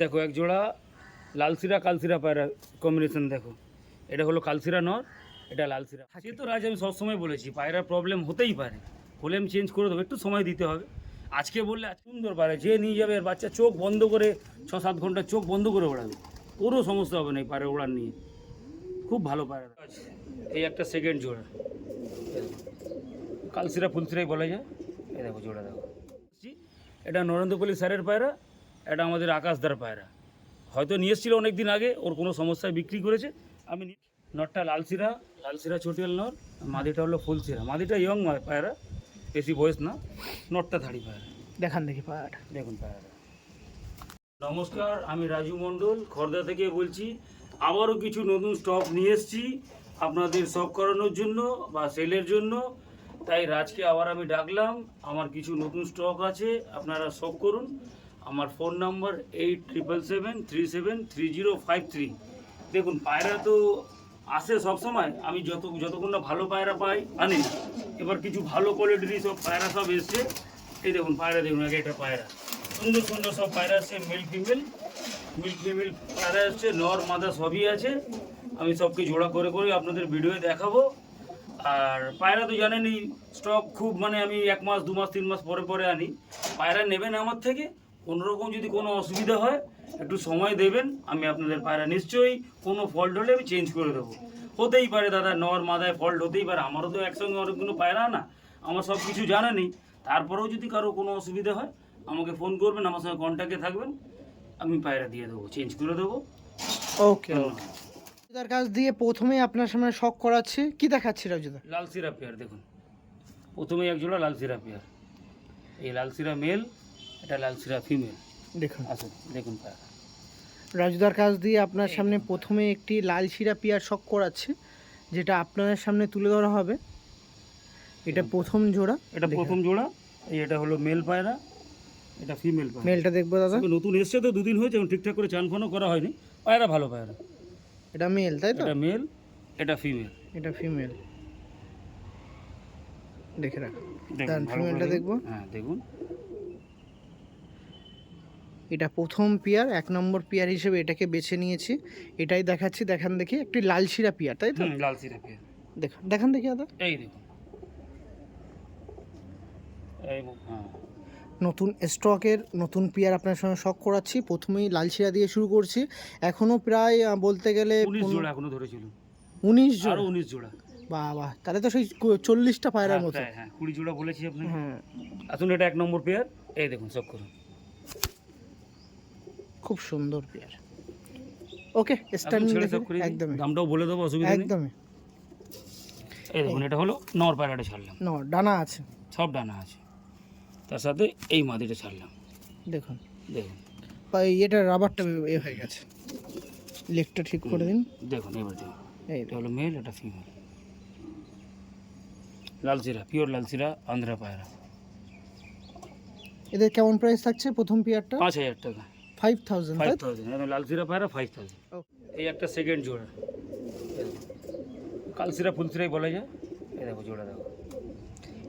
দেখো এক জোড়া লালসিরা কালসিরা পায়রা কম্বিনেশন দেখো, এটা হলো কালসিরা নর, এটা লালসিরা। সে তো রাজ আমি সবসময় বলেছি পায়রার প্রবলেম হতেই পারে, হলে আমি চেঞ্জ করে দেবো, একটু সময় দিতে হবে। আজকে বললে সুন্দর পায়রা যে নিয়ে যাবে, আর বাচ্চা চোখ বন্ধ করে 6-7 ঘন্টা চোখ বন্ধ করে ওড়াবে, কোনো সমস্যা হবে না এই পায়রা ওড়ার নিয়ে। খুব ভালো পায়রা আছে। এই একটা সেকেন্ড জোড়া কালসিরা ফুলসিরাই বলা যায়। এই দেখো জোড়া দেখো, এটা নরেন্দ্রপল্লী স্যারের পায়রা, এটা আমাদের আকাশদার পায়রা, হয়তো নিয়ে এসেছিলো অনেক দিন আগে, ওর কোনো সমস্যায় বিক্রি করেছে। আমি নটটা লালসিরা, লালসিরা চটিয়াল নর, মাদিটা হলো ফুলসিরা। মাদিটা ইয়ং পায়রা, বেশি বয়স না, নটটা ধাড়ি পায়রা। দেখান দেখি পায়রাটা, দেখুন পায়রাটা। নমস্কার, আমি রাজু মণ্ডল খর্দা থেকে বলছি। আবারও কিছু নতুন স্টক নিয়ে এসেছি আপনাদের শখ করানোর জন্য বা সেলের জন্য, তাই রাজকে আবার আমি ডাকলাম। আমার কিছু নতুন স্টক আছে, আপনারা শখ করুন। আমার ফোন নাম্বার 8777373053। দেখুন পায়রা তো আসে সবসময়, আমি যতক্ষণ না ভালো পায়রা পাই আনি। এবার কিছু ভালো কোয়ালিটির সব পায়রা সব এসছে। এই দেখুন পায়রা, দেখুন আগে এটা পায়রা, সুন্দর সুন্দর সব পায়রা আছে, মেল ফিমেল পায়রা আসছে, নর মাদা সবই আছে। আমি সবকে জোড়া করে করে আপনাদের ভিডিও দেখাবো। আর পায়রা তো জানেনই স্টক খুব, মানে আমি 1 মাস 2 মাস 3 মাস পরে পরে আনি। পায়রা নেবেন আমার থেকে, কোনোরকম যদি কোনো অসুবিধা হয় একটু সময় দেবেন, আমি আপনাদের পায়রা নিশ্চয়ই কোনো ফল্ট হলে আমি চেঞ্জ করে দেবো। হতেই পারে দাদা, নর মাদায় ফল্ট হতেই পারে, আমারও তো একসঙ্গে অনেকগুলো পায়রা না, আমার সব কিছু জানা নেই। তারপরেও যদি কারো কোনো অসুবিধা হয় আমাকে ফোন করবেন, আমার সঙ্গে কন্ট্যাক্টে থাকবেন, আমি পায়রা দিয়ে দেবো, চেঞ্জ করে দেবো। ওকে ওকে। রাজুদার কাছ দিয়ে প্রথমে আপনার সামনে শখ করাচ্ছি, কি দেখাচ্ছি রাজুদা? লালসিরা পেয়ার দেখুন, প্রথমেই এক জোড়া লালসিরা পেয়ার। এই লালসিরা মেল, এটা লালসিরা ফিমেল। দেখুন আসুন দেখুন পায়রা। রাজুদার কাছ দিয়ে আপনার সামনে প্রথমে একটি লাল শিরা পিয়ার শখ করাচ্ছি, যেটা আপনার সামনে তুলে ধরা হবে। এটা প্রথম জোড়া, এটা প্রথম জোড়া। এটা হলো মেল পায়রা, এটা ফিমেল পায়রা। মেলটা দেখবো দাদা। নতুন এসছে তো, 2 দিন হয়েছে, এবং ঠিকঠাক করে চান ফানও করা হয়নি। পায়রা ভালো পায়রা। এটা মেল তাই তো? এটা মেল, এটা ফিমেল। এটা ফিমেল, দেখে রাখুন। দেখুন ফিমেলটা দেখবো। হ্যাঁ দেখুন, এটা প্রথম পেয়ার, 1 নম্বর পেয়ার হিসেবে এটাকে বেছে নিয়েছি। এটাই দেখাচ্ছি, দেখান দেখি। একটি লাল শিরা পেয়ার তাই তো? লালসিরা পেয়ার। দেখুন, দেখান দেখি দাদা। এই দেখুন, এই হ্যাঁ, নতুন স্টকের নতুন পেয়ার আপনার সঙ্গে শখ করাচ্ছি। প্রথমেই লাল শিরা দিয়ে শুরু করছি। এখনও প্রায় বলতে গেলে 19 জোড়া এখনো ধরেছিল। 19 জোড়া? আরও 19 জোড়া। বাহ বাহ, তাহলে তো সেই 40টা পায়রার মতো। হ্যাঁ 20 জোড়া বলেছি আপনাকে। হ্যাঁ, আসুন এটা 1 নম্বর পেয়ার। এই দেখুন সব করুন, খুব সুন্দর পেয়ার। ওকে, স্ট্যান্ড একদমই, দামটাও বলে দেবো, অসুবিধা নেই। একদমই। এই দেখুন এটা হলো নর পায়রাটা ছাড়লাম, ডানা আছে, সব ডানা আছে, তার সাথে এই মাদিটা ছাড়লাম। দেখুন দেখুন এটা রাবারটা এ হয়ে গেছে, লেগটা ঠিক করে দিন। দেখুন এবার দেখুন, এই এটা হলো মেল, এটা ফিমেল। লালসিরা, পিওর লালসিরা আন্ধ্রা পায়রা। এদের কেমন প্রাইস থাকছে প্রথম পেয়ারটা? 5000 টাকা। 5000? 5000 লালসিরা পায়রা 5000। এই একটা সেকেন্ড জোড়া, কালসিরা ফুলসিরাই বলা যায়। এই দেখো জোড়া দেখো,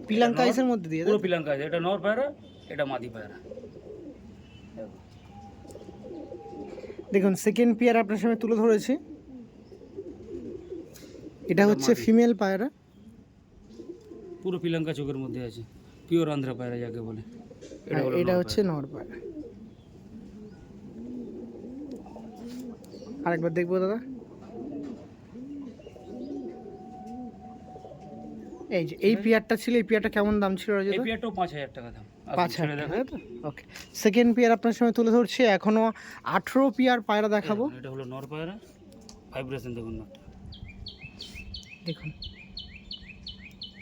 পিলাঙ্কা আইসের মধ্যে দিয়ে পুরো পিলাঙ্কা আছে। এটা নর পায়রা, এটা মাদি পায়রা। দেখুন সেকেন্ড পেয়ার আপনার সামনে তুলে ধরেছি। এটা হচ্ছে ফিমেল পায়রা, পুরো পিলাঙ্কা চোখের মধ্যে আছে, পিওর আন্ধ্রা পায়রা যাকে বলে। এটা হচ্ছে নর পায়রা। আরেকবার দেখবো দাদা। এই যে এই পেয়ারটা ছিল, এই পেয়ারটা কেমন দাম ছিল? এই পেয়ারটাও 5000 টাকা দাম। 5000 টাকা। ওকে, সেকেন্ড পেয়ার আপনার সামনে তুলে ধরছি। এখনো 18 পেয়ার পায়রা দেখাবো। এটা হলো নর পায়রা, ভাইব্রেশন দেখুন নরটা, দেখুন।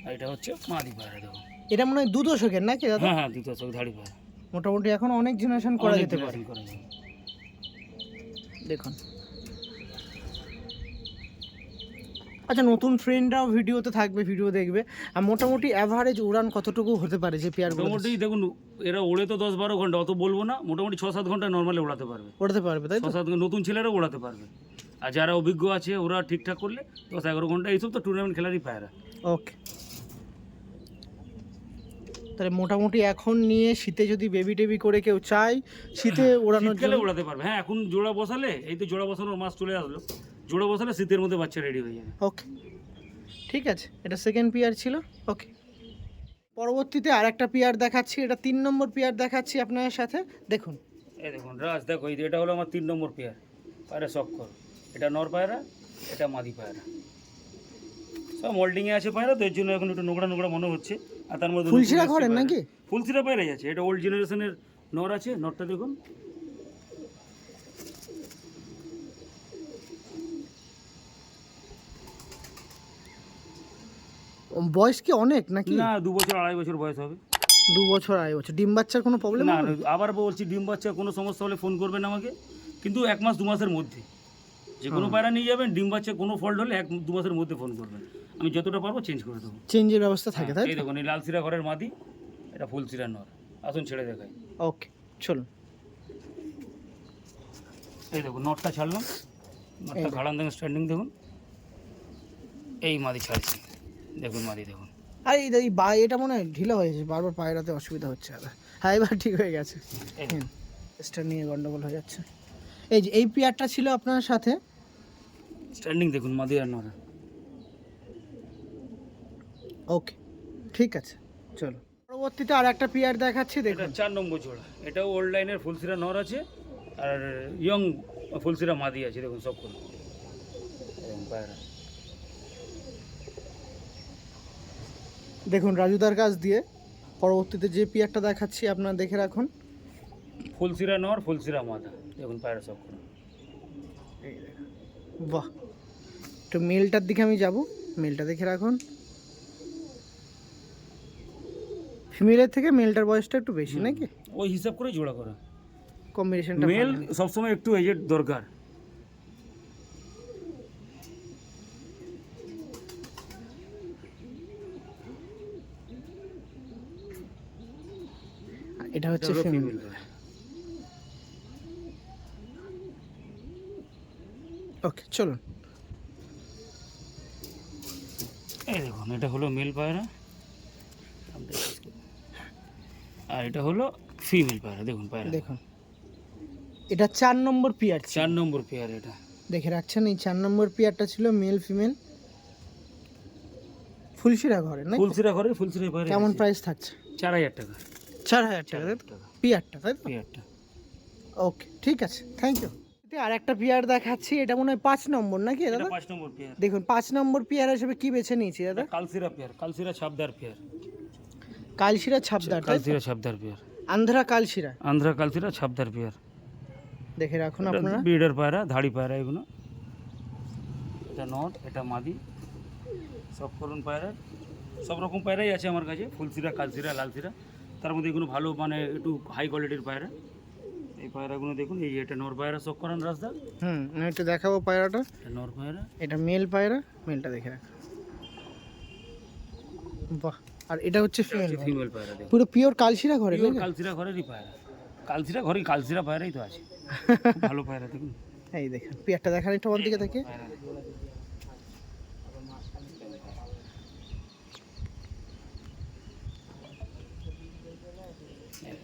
আর এটা হচ্ছে মাদি পায়রা দেখুন। এটা মনে হয় 2 দশকের নাকি দাদা? হ্যাঁ 2 দশক ধাড়ি পায়রা, মোটামুটি এখন অনেক জেনারেশন করা যেতে পারে। দেখুন, আচ্ছা নতুন ফ্রেন্ডরাও ভিডিওতে থাকবে, ভিডিও দেখবে। আর মোটামুটি অ্যাভারেজ উড়ান কতটুকু হতে পারে যে পেয়ারগুলো? মোটামুটি দেখুন, এরা ওড়ে তো 10-12 ঘন্টা, অত বলবো না, মোটামুটি 6-7 ঘন্টা নর্মালি ওড়াতে পারবে। তাই তো? 6-7 ঘন্টা নতুন ছেলেরাও ওড়াতে পারবে, আর যারা অভিজ্ঞ আছে ওরা ঠিকঠাক করলে 10-11 ঘন্টা। এইসব তো টুর্নামেন্ট খেলারই পায়রা। ওকে, তাহলে মোটামুটি এখন নিয়ে শীতে যদি বেবি টেবি করে কেউ চায় শীতে ওড়ানোর শীতকালে জন্য ওড়াতে পারবে। হ্যাঁ, এখন জোড়া বসালে, এই তো জোড়া বসানোর মাস চলে আসলো, জোড়া বসালে শীতের মধ্যে বাচ্চা রেডি হয়ে যাবে। ওকে, ঠিক আছে, এটা সেকেন্ড পেয়ার ছিল। ওকে, পরবর্তীতে আর একটা পেয়ার দেখাচ্ছি, এটা 3 নম্বর পেয়ার দেখাচ্ছি আপনাদের সাথে। দেখুন, এই দেখুন রাজ, দেখো এই যে এটা হলো আমার 3 নম্বর পেয়ার, পায়রা শক্কর। এটা নর পায়রা, এটা মাদি পায়রা। সব মোল্ডিংয়ে আছে পায়রা, তো এর জন্য এখন একটু নোংরা নোংরা মনে হচ্ছে। আর তার মধ্যে ফুলশিরা ঘরের নাকি? ফুলশিরা পায়রাই আছে। এটা ওল্ড জেনারেশনের নর আছে, নরটা দেখুন। বয়স কি অনেক নাকি? না, 2 বছর 2.5 বছর বয়স হবে। 2 বছর 2.5 বছর। ডিম বাচ্চার কোনো প্রবলেম না, হবে? আবার বলছি, ডিম বাচ্চা কোনো সমস্যা হলে ফোন করবেন আমাকে, কিন্তু 1 মাস 2 মাসের মধ্যে যে কোনো পায়রা নিয়ে যাবেন। ডিম বাচ্চা কোনো ফল্ট হলে 1-2 মাসের মধ্যে ফোন করবেন, আমি যতটা পারবো চেঞ্জ করে দেবো। চেঞ্জের ব্যবস্থা থাকে, তাই এই তো? দেখুন, এই লাল সিরা ঘরের মাদি, এটা ফুল সিরা নর। আসুন ছেড়ে দেখাই। ওকে, চলুন। এই দেখুন নটটা ছাড়লাম, নটটা ঘাড়ান দেখুন, স্ট্যান্ডিং দেখুন। এই মাদি ছাড়ছি, দেখুন মাদি দেখুন। আর এটা মনে হয় ঢিলা হয়েছে, বারবার পায়রাতে অসুবিধা হচ্ছে। হ্যাঁ, এবার ঠিক হয়ে গেছে। স্টার নিয়ে গন্ডগোল হয়ে যাচ্ছে। এই যে এই পেয়ারটা ছিল আপনার সাথে, স্ট্যান্ডিং দেখুন মাদি আর নর। ওকে, ঠিক আছে, চলো। পরবর্তীতে আর একটা পেয়ার দেখাচ্ছি, এটা দেখুন। 4 নম্বর জোড়া। এটাও ওল্ড লাইনের ফুলসিরা নর আছে, আর ইয়ং ফুলসিরা মাদি আছে। দেখুন সব করে পায়রা। দেখুন রাজুদার কাছ দিয়ে পরবর্তীতে যে পেয়ারটা দেখাচ্ছি আপনারা দেখে রাখুন। ফুলসিরা নর, ফুলসিরা মাদা, দেখুন পায়রা সব করে। বাহ, তো মেলটার দিকে আমি যাব, মেলটা দেখে রাখুন। ফিমেলের থেকে মেলটার বয়সটা একটু বেশি নাকি? ওই হিসাব করে জোড়া করা। কম্বিনেশনটা মেল সবসময় একটু এজেড দরকার। এটা হচ্ছে এটা হলো ফিমেল। female। ওকে, চলুন। এই দেখুন, এটা হলো মেল পায়রা, আর এটা হলো ফিমেল পায়রা। দেখুন পায়রা, দেখুন এটা 4 নম্বর পেয়ার। 4 নম্বর পেয়ার এটা। দেখে রাখছেন, এই 4 নম্বর পেয়ারটা ছিল মেল ফিমেল, ফুলশিরা ঘরে না? ফুলসিরা ঘরে ফুলসিরা পায়রা। কেমন প্রাইস থাকছে? 4000 টাকা। 4000 টাকা পেয়ারটা, তাই তো? পেয়ারটা। ওকে, ঠিক আছে, থ্যাংক ইউ। আর একটা পেয়ার দেখাচ্ছি, এটা মনে হয় 5 নম্বর নাকি এটা দাদা? 5 নম্বর পেয়ার। দেখুন 5 নম্বর পেয়ার হিসেবে কি বেছে নিয়েছি দাদা? কালসিরা পেয়ার, কালসিরা ছাপদার পেয়ার। কালশিরা ছাপদার, তাই তো? কালসিরা ছাপদার পেয়ার, আন্ধ্রা কালশিরা। আন্ধ্রা কালসিরা ছাপদার পেয়ার। দেখে রাখুন আপনারা। ব্রিডার পায়রা, ধাড়ি পায়রা এগুলো। এটা নট, এটা মাদি, সব করুন পায়রা। সব রকম পায়রাই আছে আমার কাছে, ফুলসিরা, কালসিরা, লালসিরা। তার মধ্যে এগুলো ভালো, মানে একটু হাই কোয়ালিটির পায়রা। এই পায়রাগুলো দেখুন, এই এটা নর পায়রা সব করান রাস্তা। আমি একটু দেখাবো পায়রাটা। এটা নর পায়রা, এটা মেল পায়রা, মেলটা দেখে রাখুন। বাহ, আর এটা হচ্ছে ফিমেল। ফিমেল পায়রা দেখুন, পুরো পিওর কালশিরা ঘরে পিওর নাকি? কালসিরা ঘরেরই পায়রা। কালসিরা ঘরে, কালসিরা পায়রাই তো আছে। খুব ভালো পায়রা দেখুন। এই দেখুন পেয়ারটা দেখান একটু আমার দিকে থেকে। পায়রা দেখুন।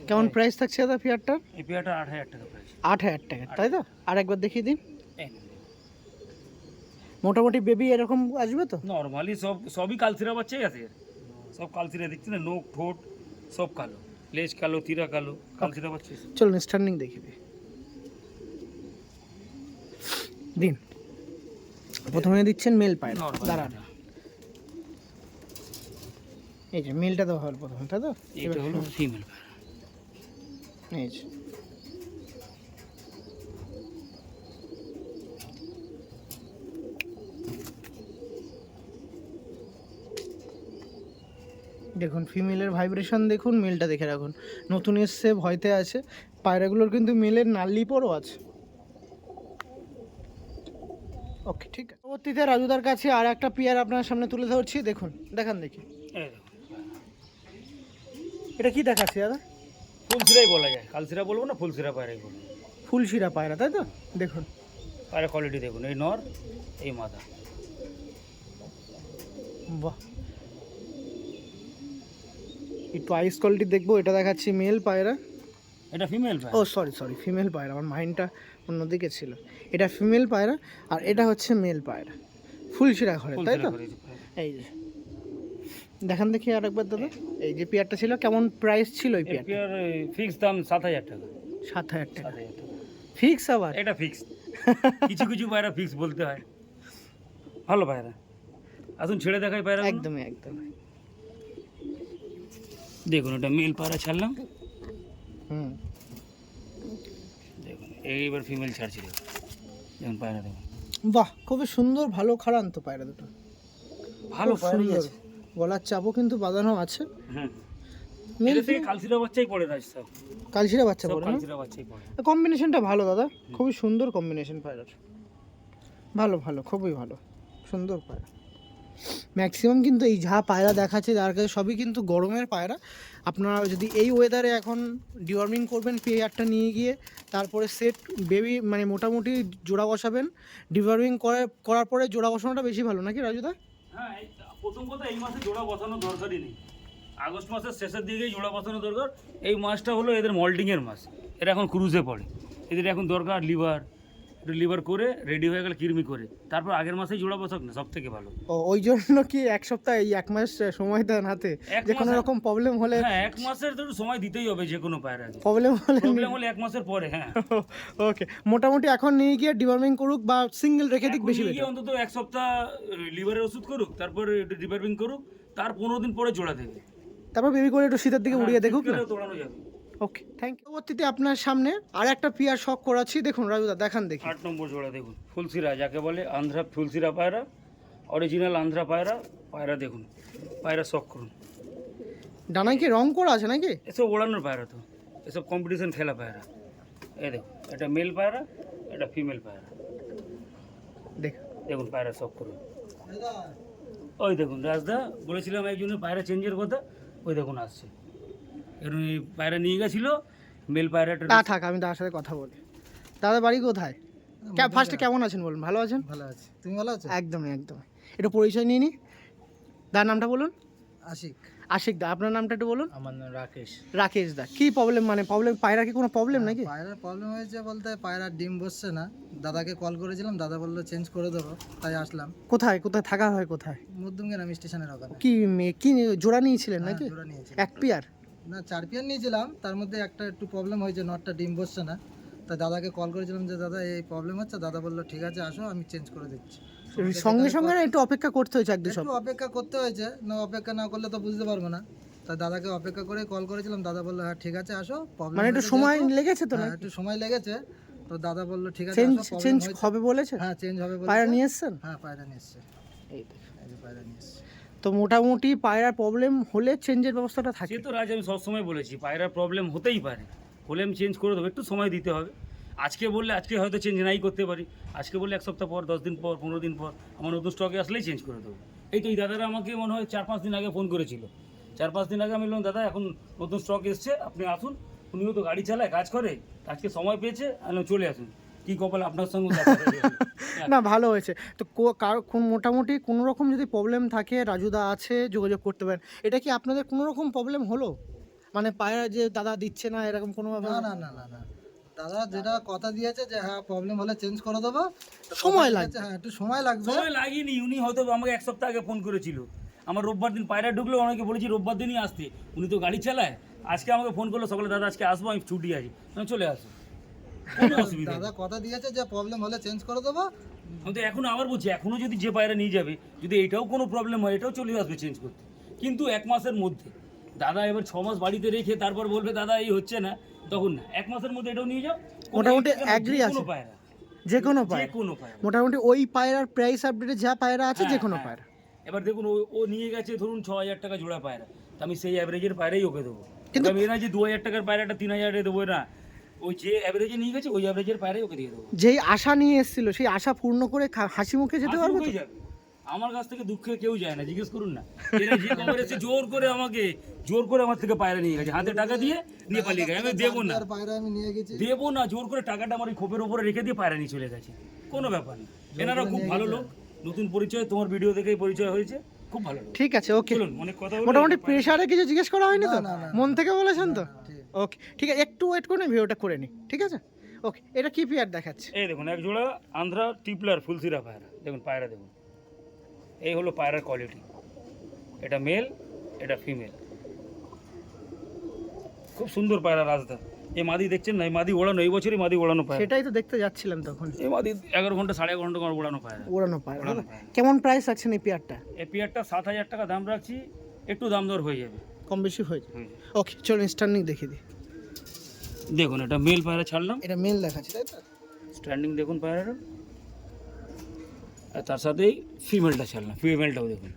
কেমন প্রাইস থাকছে দাদা পেয়ারটার? এই পেয়ারটা 8000 টাকা প্রাইস। 8000 টাকা, তাই তো? আর একবার দেখিয়ে দিন। এই মোটামুটি বেবি এরকম আসবে তো? নর্মালি সবই কালসিরা বাচ্চাই আছে এর। সব কালসিরা দেখছি না, নোক ঠোঁট সব কালো, লেজ কালো, তিরা কালো, কালসিরা বাচ্চা। চলুন স্টার্নিং দেখি দিন। প্রথমে দিচ্ছেন মেল পায়রা, দাঁড়ান। এই যে মেলটা দেওয়া হল প্রথমে, তাই তো? এটা হলো ফিমেল পায়রা। এই যে দেখুন ফিমেলের ভাইব্রেশন দেখুন, মেলটা দেখে রাখুন। নতুন এসছে, ভয়তে আছে। পায়রাগুলোর কিন্তু মেলের নাল্লি পরও আছে। ওকে, ঠিক আছে। পরবর্তীতে রাজুদার কাছে আর একটা পেয়ার আপনার সামনে তুলে ধরছি, দেখুন, দেখান দেখি। এই দেখুন, এটা কি দেখাচ্ছি দাদা? ফুলসিরাই বলা যায়, কালসিরা বলবো না, ফুলসিরা পায়রাই বলবো। ফুলশিরা পায়রা, তাই তো? দেখুন পায়রা কোয়ালিটি দেখুন, এই নর, এই মাদা। বাহ, একটু আইস কোয়ালিটি দেখবো। এটা দেখাচ্ছি মেল পায়রা। এটা ফিমেল ও সরি ফিমেল পায়রা, আমার মাইন্ডটা অন্যদিকে ছিল। এটা ফিমেল পায়রা আর এটা হচ্ছে মেল পায়রা, ফুলশিরা ঘরে, তাই তো? এই যে দেখান দেখি আর একবার দাদা, এই যে পেয়ারটা ছিল কেমন প্রাইস ছিল এই পেয়ার? পেয়ার ফিক্স দাম 7,000 টাকা। 7,000 টাকা 7,000 টাকা ফিক্স? আবার এটা ফিক্স। কিছু কিছু পায়রা ফিক্স বলতে হয়। ভালো পায়রা, আসুন ছেড়ে দেখাই পায়রা। একদমই একদমই। দেখুন এটা মেল পায়রা ছাড়লাম, হুম, দেখুন এইবার ফিমেল ছাড়ছি। দেখুন পায়রা, দেখুন বাহ খুবই সুন্দর, ভালো খারান তো পায়রা দুটো, ভালো খুব পায়রা সুন্দর। আছে। গলার চাপও কিন্তু বাঁধানো আছে। হুম, মেল এটা থেকে কালসিরা বাচ্চাই পড়ে রাজ সব। কালশিরা বাচ্চা সব পড়ে না? কালসিরা বাচ্চাই পড়ে। কম্বিনেশনটা ভালো দাদা, খুবই সুন্দর কম্বিনেশন পায়রার। ভালো ভালো, খুবই ভালো, সুন্দর পায়রা। ম্যাক্সিমাম কিন্তু এই যা পায়রা দেখাচ্ছে যার কাছে সবই কিন্তু গরমের পায়রা। আপনারা যদি এই ওয়েদারে এখন ডিওয়ার্মিং করবেন পেয়ারটা নিয়ে গিয়ে, তারপরে সেট বেবি মানে মোটামুটি জোড়া বসাবেন, ডিওয়ার্মিং করার পরে জোড়া বসানোটা বেশি ভালো নাকি রাজুদা? হ্যাঁ, প্রথম কথা এই মাসে জোড়া বসানোর দরকারই নেই। আগস্ট মাসের শেষের দিকেই জোড়া বসানো দরকার। এই মাসটা হলো এদের মল্টিংয়ের মাস, এরা এখন ক্রুজে পড়ে। এদের এখন দরকার লিভার, একটু লিভার করে রেডি হয়ে গেলে কিরমি করে, তারপর আগের মাসেই জোড়া বসাক না, সব থেকে ভালো। ও ওই জন্য কি এক সপ্তাহ এই এক মাস সময় দেন হাতে, এক যে কোনো মাস- রকম প্রবলেম হলে? হ্যাঁ, এক মাসের তো একটু সময় দিতেই হবে যে কোনো পায়রা। প্রবলেম হলে প্রবলেম হলে এক মাসের পরে। হ্যাঁ, ওকে, মোটামুটি এখন নিয়ে গিয়ে ডিওয়ার্মিং করুক বা সিঙ্গেল রেখে দিক এখন বেশি নিয়ে গিয়ে বেটার। অন্তত এক সপ্তাহ লিভারের ওষুধ করুক, তারপরে একটু রিপেয়ারিং করুক, তার 15 দিন পরে জোড়া দেবে। তারপর বেবি করে একটু শীতের দিকে উড়িয়ে দেখুক না। শীতকালেও দৌড়ানো যাবে। ওকে, থ্যাংক ইউ। পরবর্তীতে আপনার সামনে আর একটা পেয়ার শখ করাচ্ছি, দেখুন রাজুদা দেখান দেখি। 8 নম্বর জোড়া দেখুন, ফুলসিরা যাকে বলে, আন্ধ্রা ফুলসিরা পায়রা, অরিজিনাল আন্ধ্রা পায়রা। পায়রা দেখুন, পায়রা শখ করুন। ডানায় কি রং করা আছে নাকি? এসব ওড়ানোর পায়রা তো, এসব কম্পিটিশন খেলা পায়রা। এই দেখুন, এটা মেল পায়রা, এটা ফিমেল পায়রা। দেখ, দেখুন পায়রা শখ করুন। ওই দেখুন রাজদা, বলেছিলাম একজনের পায়রা চেঞ্জের কথা, ওই দেখুন আসছে। এরকম এই পায়রা নিয়ে গেছিলো, মেল পায়রাটা। তা থাক, আমি তার সাথে কথা বলি। দাদা বাড়ি কোথায়? ফার্স্টে কেমন আছেন বলুন? ভালো আছেন? ভালো আছি, তুমি ভালো আছো? একদমই একদমই। একটু পরিচয় নিয়ে নি। দার নামটা বলুন। আশিক। আশিক দা, আপনার নামটা একটু বলুন। আমার নাম রাকেশ। রাকেশ দা, কি প্রবলেম মানে প্রবলেম, পায়রা কি কোনো প্রবলেম নাকি? পায়রার প্রবলেম হয়েছে বলতে পায়রার ডিম বসছে না। দাদাকে কল করেছিলাম, দাদা বললো চেঞ্জ করে দেবো, তাই আসলাম। কোথায় কোথায় থাকা হয় কোথায়? মধ্যমগ্রাম স্টেশনের ওখানে। কি কি জোড়া নিয়েছিলেন হ্যাঁ, নাকি? জোড়া নিয়েছি। এক পেয়ার? না, 4 পেয়ার নিয়েছিলাম, তার মধ্যে একটা একটু প্রবলেম হয়েছে, নটটা ডিম বসছে না। তাই দাদাকে কল করেছিলাম যে দাদা এই প্রবলেম হচ্ছে, দাদা বললো ঠিক আছে আসো, আমি চেঞ্জ করে দিচ্ছি। সঙ্গে সঙ্গে না একটু অপেক্ষা করতে হয়েছে এক দু একটু অপেক্ষা করতে হয়েছে, না অপেক্ষা না করলে তো বুঝতে পারবো না। তাই দাদাকে অপেক্ষা করে কল করেছিলাম, দাদা বললো হ্যাঁ ঠিক আছে আসো, প্রবলেম মানে একটু সময় লেগেছে তো না? একটু সময় লেগেছে, তো দাদা বললো ঠিক আছে চেঞ্জ আসো, problem চেঞ্জ হয়েছে। হবে বলেছে? হ্যাঁ চেঞ্জ হবে বলেছে। পায়রা নিয়ে এসছেন? হ্যাঁ পায়রা নিয়ে এসছে, এই তো। এই যে পায়রা নিয়ে এসছে। তো মোটামুটি পায়রার প্রবলেম হলে চেঞ্জের ব্যবস্থাটা সে থাকে। তো রাজ, আমি সবসময় বলেছি পায়রার প্রবলেম হতেই পারে, হলে আমি চেঞ্জ করে দেবো, একটু সময় দিতে হবে। আজকে বললে আজকে হয়তো চেঞ্জ নাই করতে পারি, আজকে বললে 1 সপ্তাহ পর, 10 দিন পর, 15 দিন পর আমার নতুন স্টকে আসলেই চেঞ্জ করে দেবো। এই তো এই দাদারা আমাকে মনে হয় 4-5 দিন আগে ফোন করেছিল। 4-5 দিন আগে আমি বললাম দাদা এখন নতুন স্টক এসছে, আপনি আসুন। উনিও তো গাড়ি চালায়, কাজ করে, আজকে সময় পেয়েছে, আমি চলে আসুন। কি কপাল আপনার সঙ্গে দেখা হয়ে গেল। না ভালো হয়েছে তো। মোটামুটি কোনো রকম যদি প্রবলেম থাকে, রাজুদা আছে, যোগাযোগ করতে পারেন। এটা কি আপনাদের কোনো রকম প্রবলেম হলো, মানে পায়রা যে দাদা দিচ্ছে না এরকম কোনো না না না না না, দাদা যেটা কথা দিয়েছে যে হ্যাঁ প্রবলেম হলে চেঞ্জ করে দেবো, সময় কথা লাগবে। দিয়েছে, হ্যাঁ একটু সময় লাগবে। সময় লাগেনি, উনি হয়তো আমাকে 1 সপ্তাহ আগে ফোন করেছিল। আমার রোববার দিন পায়রা ঢুকলো, অনেকে বলেছি রোববার দিনই আসতে, উনি তো গাড়ি চালায়। আজকে আমাকে ফোন করলো সকালে, দাদা আজকে আসবো, আমি ছুটি আছি। আমি চলে আসো, কোনো অসুবিধা নেই। দাদা কথা দিয়েছে যে প্রবলেম হলে চেঞ্জ করে দেবো। আমি তো এখন আবার বলছি, এখনও যদি যে পায়রা নিয়ে যাবে, যদি এটাও কোনো প্রবলেম হয়, এটাও চলে আসবে চেঞ্জ করতে, কিন্তু 1 মাসের মধ্যে। দাদা এবার 6 মাস বাড়িতে রেখে তারপর বলবে দাদা এই হচ্ছে না, তখন না, 1 মাসের মধ্যে এটাও নিয়ে যাও। মোটামুটি যে agree কোনো আছে। পায়রা, যে কোনো যে পায়রা, কোনো পায়রা। মোটামুটি ওই পায়রার প্রাইস আপডেটে যা পায়রা আছে যে হ্যাঁ, কোনো হ্যাঁ। পায়রা। এবার দেখুন ও নিয়ে গেছে ধরুন 6,000 টাকা জোড়া পায়রা, তো আমি সেই অ্যাভারেজের পায়রাই ওকে দেবো। কিন্তু- কিন্তু আমি না যে 2,000 টাকার পায়রাটা 3,000 দেবো না, ওই যে অ্যাভারেজে নিয়ে গেছে ওই অ্যাভারেজের পায়রাই ওকে দিয়ে দেবো। যেই আশা নিয়ে এসেছিল সেই আশা পূর্ণ করে হাসি মুখে যেতে পারবো তো? হাসি মুখেই যাবে। আমার কাছ থেকে দুঃখে কেউ যায় না, জিজ্ঞেস করুন না। এরা যে খবর এসে জোর করে আমার থেকে পায়রা নিয়ে গেছে, হাতে টাকা দিয়ে নিয়ে পালিয়ে গেছে। আমি দেবো না, আর পায়রা আমি নিয়ে গেছি। দেবো না, জোর করে টাকাটা আমার ওই খোপের উপরে রেখে দিয়ে পায়রা নিয়ে চলে গেছে। কোনো ব্যাপার নেই, এনারা খুব ভালো লোক। নতুন পরিচয়, তোমার ভিডিও দেখেই পরিচয় হয়েছে, খুব ভালো লাগবে। ঠিক আছে, ওকে। চলুন অনেক কথা হলো। মোটামুটি প্রেশারে কিছু জিজ্ঞেস করা হয়নি তো? না, না, না। মন থেকে বলেছেন তো? ঠিক। ওকে, ঠিক আছে, একটু ওয়েট করে ভিডিওটা করে নিই, ঠিক আছে? ওকে, এটা কি পেয়ার দেখাচ্ছে? এই দেখুন এক জোড়া আন্ধ্রা টিপলার ফুলসিরা পায়রা, দেখুন পায়রা দেখুন, এই হলো পায়রার কোয়ালিটি। এটা মেল, এটা ফিমেল, খুব সুন্দর পায়রা রাজদা। এই মাদি দেখছেন না, এই মাদি ওড়ানো, এই বছরই মাদি ওড়ানো পায়রা। সেটাই তো দেখতে যাচ্ছিলাম তখন। এই মাদি 11 ঘন্টা 11.5 ঘন্টা করে ওড়ানো পায়রা। ওড়ানো পায়রা। ওড়ানো পায়রা। কেমন প্রাইস রাখছেন এই পেয়ারটা? এই পেয়ারটা 7,000 টাকা দাম রাখছি, একটু দাম দর হয়ে যাবে। কম বেশি হয়ে যায়? ওকে, চলুন স্ট্যান্ডিং দেখিয়ে দিই। দেখুন এটা মেল পায়রা ছাড়লাম, এটা মেল দেখাচ্ছে, তাই তো? স্ট্যান্ডিং দেখুন পায়রাটা, আর তার সাথেই ফিমেলটা ছাড়লাম, ফিমেলটাও দেখুন।